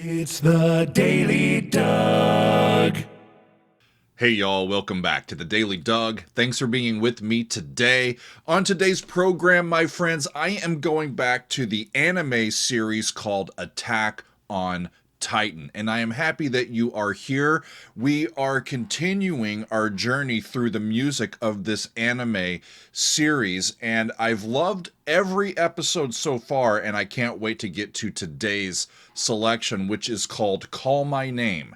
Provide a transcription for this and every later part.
It's the Daily Doug. Hey y'all, welcome back to the Daily Doug. Thanks for being with me today. On today's program, my friends, I am going back to the anime series called Attack on Titan, and I am happy that you are here. We are continuing our journey through the music of this anime series, and I've loved every episode so far, and I can't wait to get to today's selection, which is called Call My Name.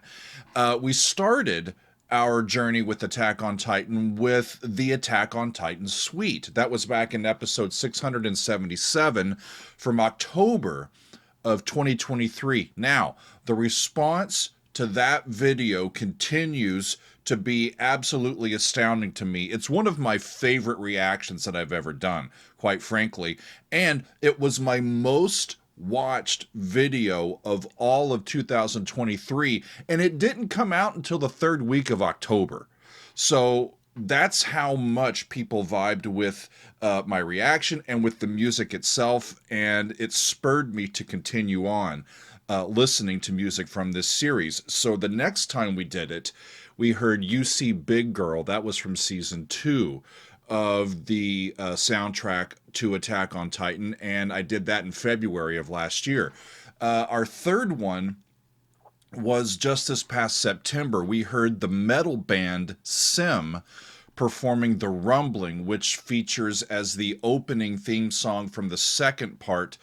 We started our journey with Attack on Titan with the Attack on Titan suite. That was back in episode 677 from October of 2023. Now, the response to that video continues to be absolutely astounding to me. It's one of my favorite reactions that I've ever done, quite frankly, and it was my most watched video of all of 2023, and it didn't come out until the third week of October. So that's how much people vibed with my reaction and with the music itself, and it spurred me to continue on listening to music from this series. So the next time we did it, we heard You See Big Girl. That was from season 2 of the soundtrack to Attack on Titan, and I did that in February of last year. Our third one was just this past September. We heard the metal band Sim performing The Rumbling, which features as the opening theme song from the second part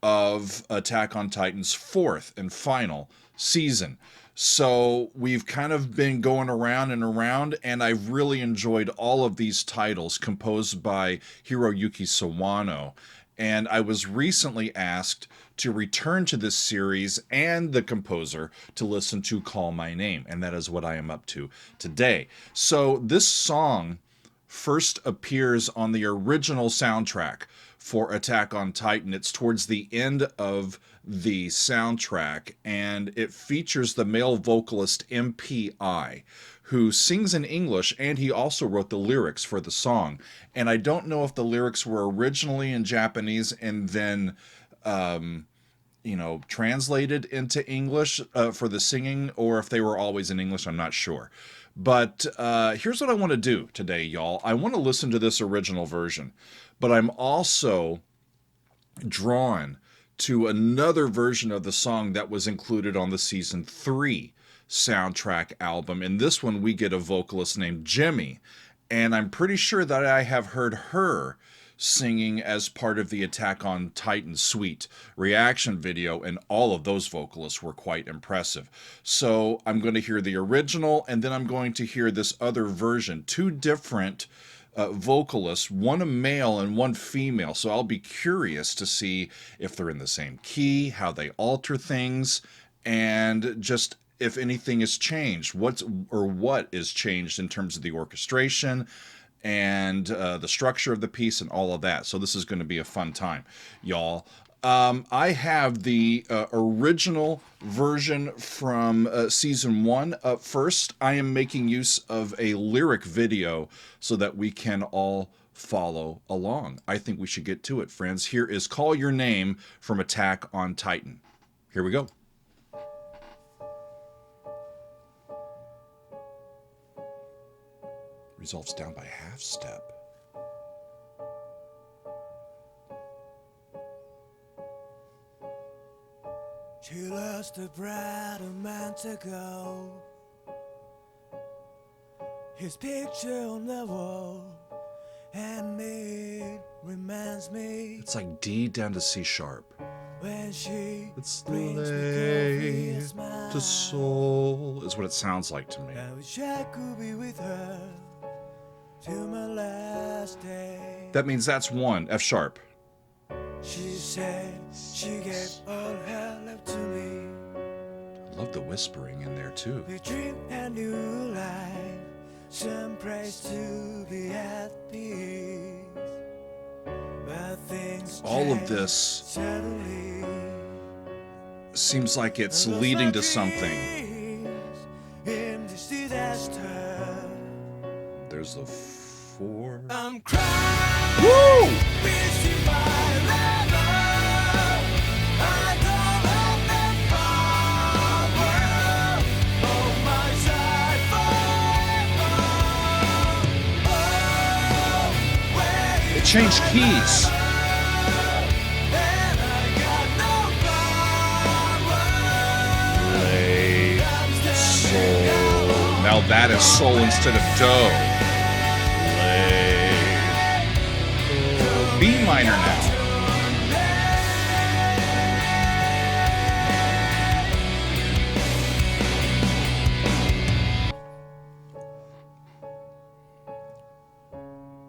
of Attack on Titan's fourth and final season. So we've kind of been going around and around, and I've really enjoyed all of these titles composed by Hiroyuki Sawano. And I was recently asked to return to this series and the composer to listen to Call My Name, and that is what I am up to today. So this song first appears on the original soundtrack for Attack on Titan. It's towards the end of the soundtrack, and it features the male vocalist MPI, who sings in English, and he also wrote the lyrics for the song. And I don't know if the lyrics were originally in Japanese and then translated into English for the singing, or if they were always in English. I'm not sure. But here's what I want to do today, y'all. I want to listen to this original version, but I'm also drawn to another version of the song that was included on the season 3 soundtrack album. In this one, we get a vocalist named Jimmy, and I'm pretty sure that I have heard her singing as part of the Attack on Titan suite reaction video, and all of those vocalists were quite impressive. So I'm going to hear the original, and then I'm going to hear this other version, two different vocalists, one a male and one female. So I'll be curious to see if they're in the same key, how they alter things, and just if anything has changed, what is changed in terms of the orchestration and the structure of the piece and all of that. So this is going to be a fun time, y'all. I have the original version from season 1 up first. I am making use of a lyric video so that we can all follow along. I think we should get to it, friends. Here is Call Your Name from Attack on Titan. Here we go. Resolves down by half step. She lost a bride a month ago. His picture on the wall, and it reminds me. It's like D down to C sharp. When she It's brings lay me a smile. to soul is what it sounds like to me. I wish I could be with her till my last day. That means that's 1, F sharp. She said she gave all her love to me. I love the whispering in there too. We dream a new life, some praise to be at peace. But things All of change this suddenly. seems like it's leading to something. In this disaster, There's the 4. I'm crying. Woo! Missing my lover. I don't have that changed keys. Lay, sol. Now that is sol instead of do. Lay. B minor now.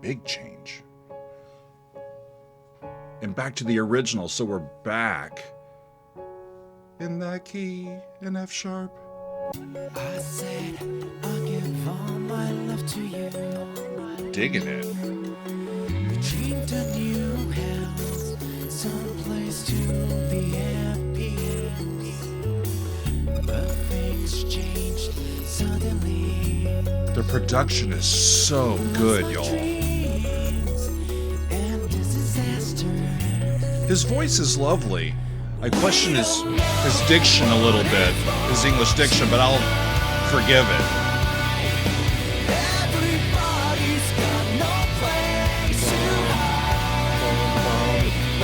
Big change. And back to the original, so we're back in that key in F sharp. I said I'll give all my love to you. Digging it. We dreamed a new house, someplace to be at peace. But things changed suddenly. The production is so good, y'all. His voice is lovely. I question his diction a little bit, his English diction, but I'll forgive it.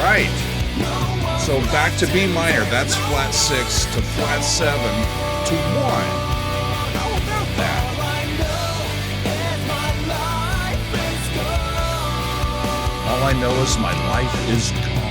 Right. So back to B minor. That's flat 6 to flat 7 to 1. How about that? All I know is my life is gone.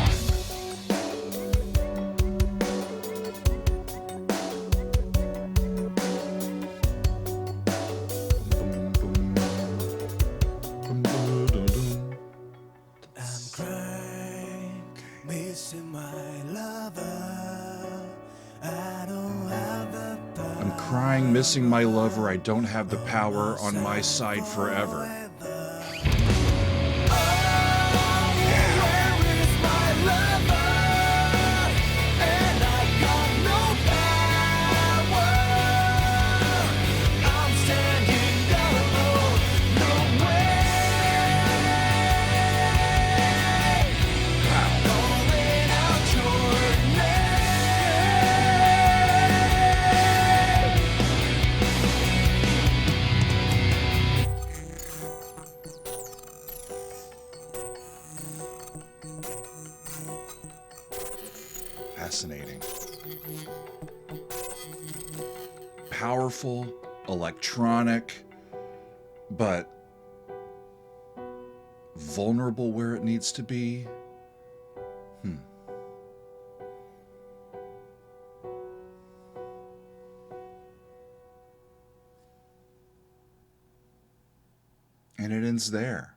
Missing my lover, I don't have the power on my side forever. Fascinating. Powerful, electronic, but vulnerable where it needs to be. And it ends there.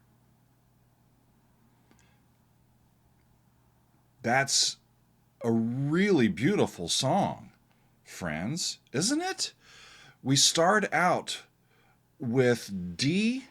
That's a really beautiful song, friends, isn't it? We start out with D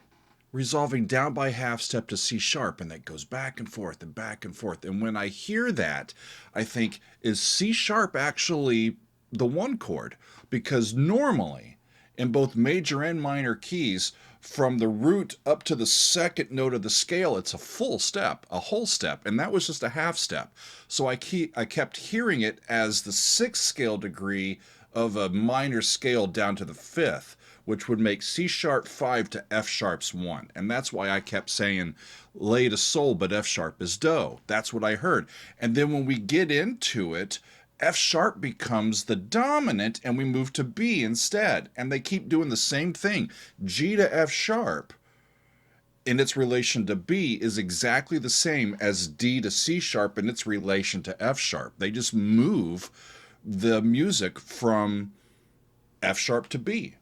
resolving down by half step to C sharp, and that goes back and forth and back and forth. And when I hear that, I think, is C sharp actually the one chord? Because normally, in both major and minor keys, from the root up to the second note of the scale, it's a full step, a whole step, and that was just a half step. So I kept hearing it as the 6th scale degree of a minor scale down to the 5th, which would make C sharp 5 to F sharp's 1. And that's why I kept saying lay to sol, but F sharp is do. That's what I heard. And then when we get into it, F sharp becomes the dominant and we move to B instead. And they keep doing the same thing. G to F sharp in its relation to B is exactly the same as D to C sharp in its relation to F sharp. They just move the music from F sharp to B.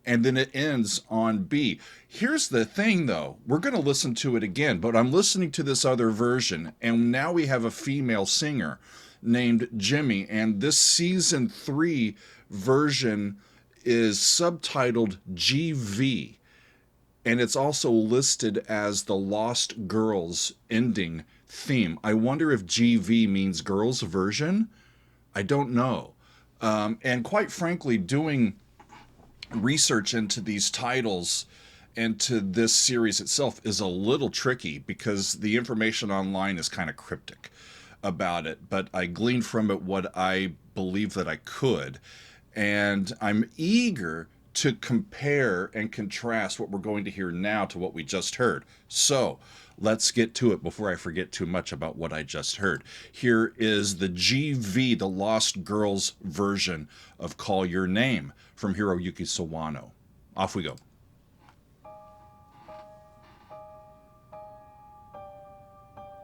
And then it ends on B. Here's the thing though, we're going to listen to it again, but I'm listening to this other version and now we have a female singer named Jimmy, and this season 3 version is subtitled GV, and it's also listed as the Lost Girls ending theme. I wonder if GV means girls version. I don't know. And quite frankly, doing research into these titles and to this series itself is a little tricky because the information online is kind of cryptic about it, but I gleaned from it what I believe that I could, and I'm eager to compare and contrast what we're going to hear now to what we just heard. So let's get to it before I forget too much about what I just heard. Here is the GV, the Lost Girls version of Call Your Name from Hiroyuki Sawano. Off we go.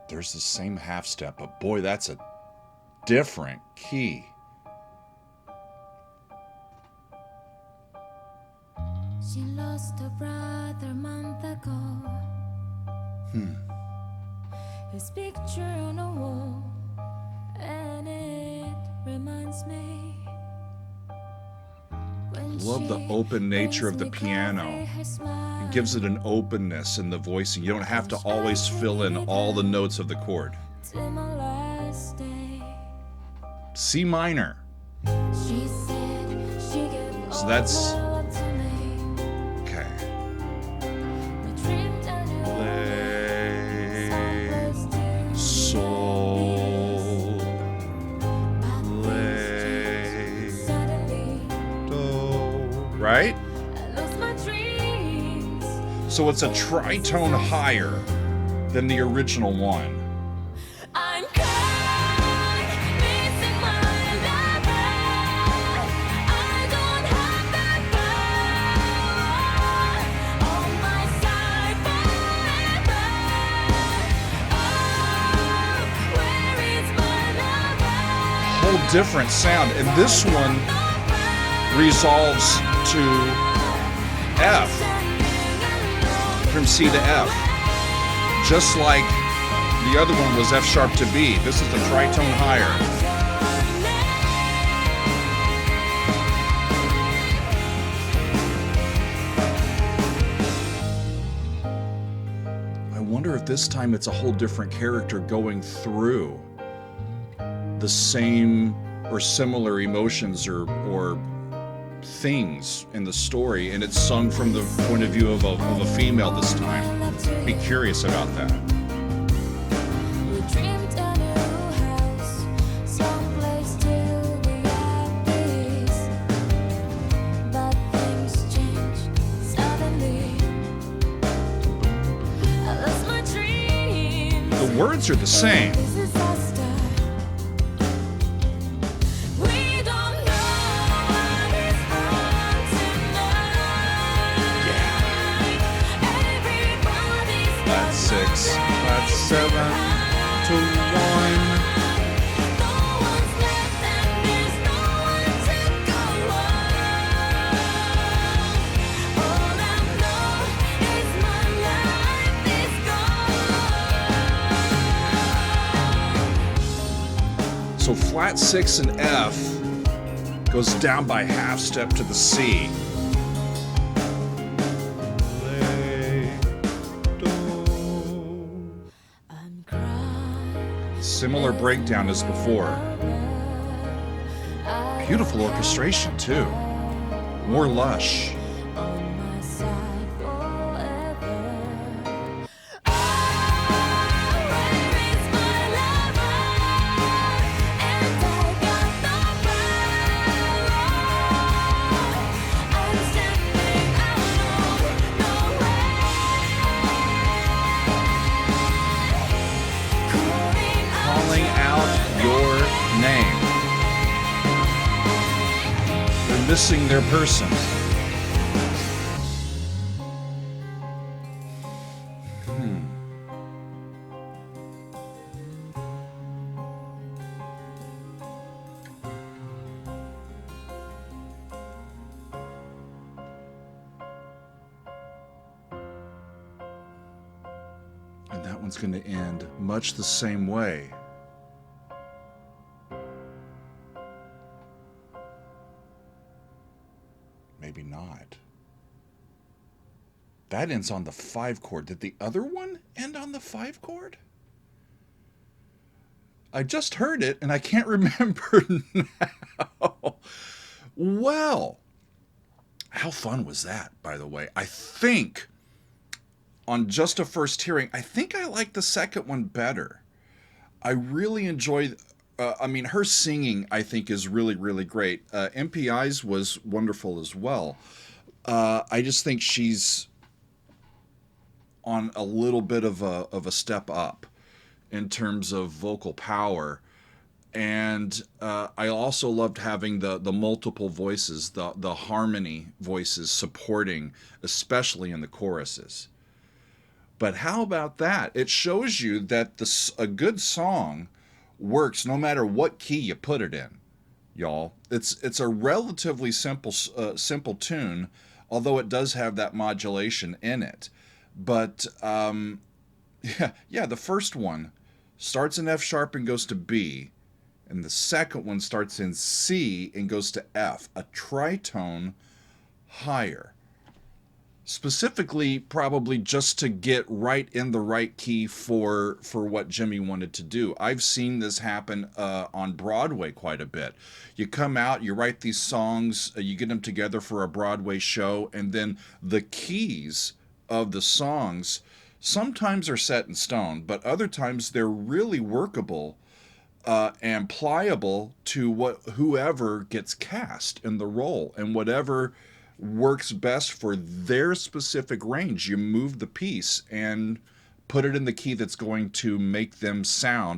There's the same half step, but boy, that's a different key. She lost her brother a month ago. His picture on a wall, and it reminds me. Love the open nature of the piano. It gives it an openness in the voicing. You don't have to always fill in all the notes of the chord. C minor. So that's okay. Le, sol, le, do, right? So it's a tritone higher than the original one. Whole different sound, and this one resolves to F, from C to F, just like the other one was F sharp to B. This is a tritone higher. I wonder if this time it's a whole different character going through the same or similar emotions or things in the story, and it's sung from the point of view of a female this time. Be curious about that. The words are the same. Six, five, 7 to 1. So flat 6 and F goes down by half step to the C. Similar breakdown as before. Beautiful orchestration too. More lush. Missing their person. And that one's going to end much the same way. Maybe not. That ends on the 5 chord. Did the other one end on the 5 chord? I just heard it and I can't remember now. Well, how fun was that, by the way? I think, on just a first hearing, I think I like the second one better. I really enjoy... I mean, her singing, I think, is really, really great. MPI's was wonderful as well. I just think she's on a little bit of a step up in terms of vocal power. And I also loved having the multiple voices, the harmony voices supporting, especially in the choruses. But how about that? It shows you that a good song works no matter what key you put it in, y'all. It's a relatively simple tune, although it does have that modulation in it. But yeah, the first one starts in F sharp and goes to B, and the second one starts in C and goes to F, a tritone higher. Specifically, probably just to get right in the right key for what Jimmy wanted to do. I've seen this happen on Broadway quite a bit. You come out, you write these songs, you get them together for a Broadway show, and then the keys of the songs sometimes are set in stone, but other times they're really workable and pliable to whoever gets cast in the role, and whatever works best for their specific range. You move the piece and put it in the key that's going to make them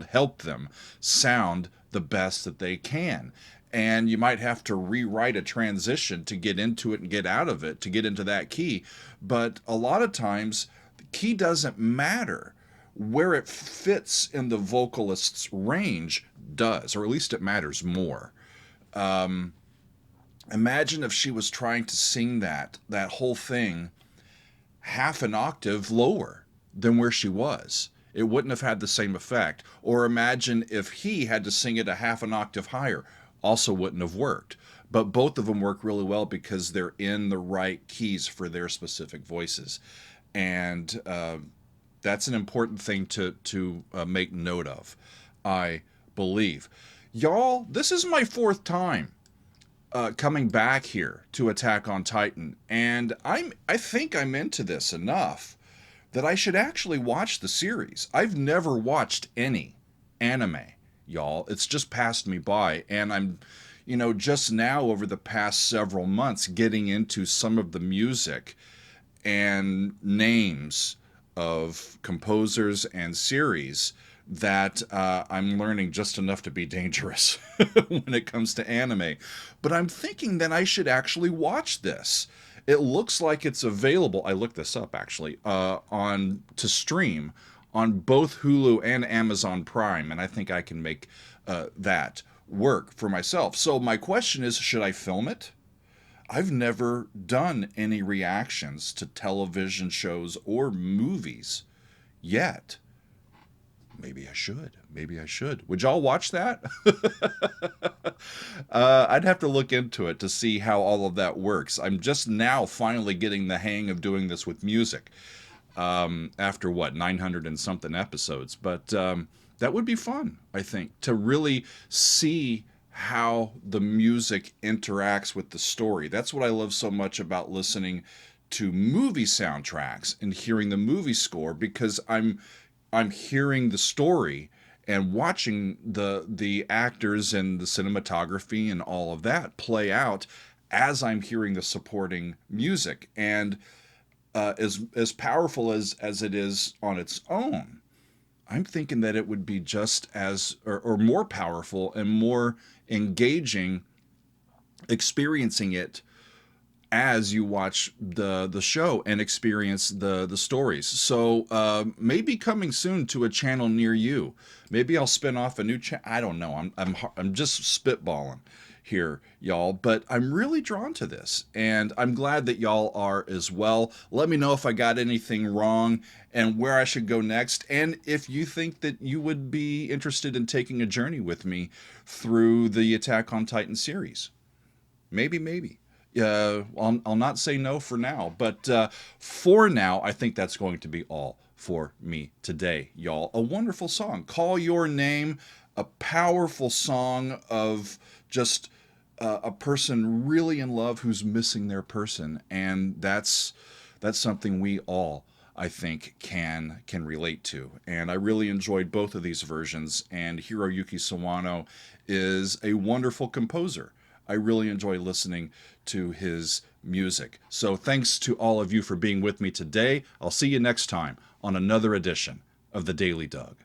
help them sound the best that they can. And you might have to rewrite a transition to get into it and get out of it to get into that key. But a lot of times, the key doesn't matter. Where it fits in the vocalist's range does, or at least it matters more. Imagine if she was trying to sing that whole thing half an octave lower than where she was. It wouldn't have had the same effect. Or imagine if he had to sing it a half an octave higher. Also wouldn't have worked. But both of them work really well because they're in the right keys for their specific voices. And that's an important thing to make note of, I believe. Y'all, this is my fourth time coming back here to Attack on Titan, and I think I'm into this enough that I should actually watch the series. I've never watched any anime, y'all. It's just passed me by, and I'm, just now over the past several months getting into some of the music and names of composers and series that I'm learning just enough to be dangerous when it comes to anime. But I'm thinking that I should actually watch this. It looks like it's available. I looked this up actually to stream on both Hulu and Amazon Prime, and I think I can make that work for myself. So my question is, should I film it? I've never done any reactions to television shows or movies yet. Maybe I should. Maybe I should. Would y'all watch that? I'd have to look into it to see how all of that works. I'm just now finally getting the hang of doing this with music after, 900 and something episodes. But that would be fun, I think, to really see how the music interacts with the story. That's what I love so much about listening to movie soundtracks and hearing the movie score, because I'm hearing the story and watching the actors and the cinematography and all of that play out as I'm hearing the supporting music. And as powerful as it is on its own, I'm thinking that it would be just as or more powerful and more engaging experiencing it as you watch the show and experience the stories. So maybe coming soon to a channel near you. Maybe I'll spin off a new channel. I don't know. I'm just spitballing here, y'all, but I'm really drawn to this, and I'm glad that y'all are as well. Let me know if I got anything wrong and where I should go next, and if you think that you would be interested in taking a journey with me through the Attack on Titan series. Maybe. I'll not say no for now, but for now, I think that's going to be all for me today, y'all. A wonderful song, Call Your Name, a powerful song of just a person really in love who's missing their person, and that's something we all, I think, can relate to. And I really enjoyed both of these versions, and Hiroyuki Sawano is a wonderful composer. I really enjoy listening to his music. So thanks to all of you for being with me today. I'll see you next time on another edition of The Daily Doug.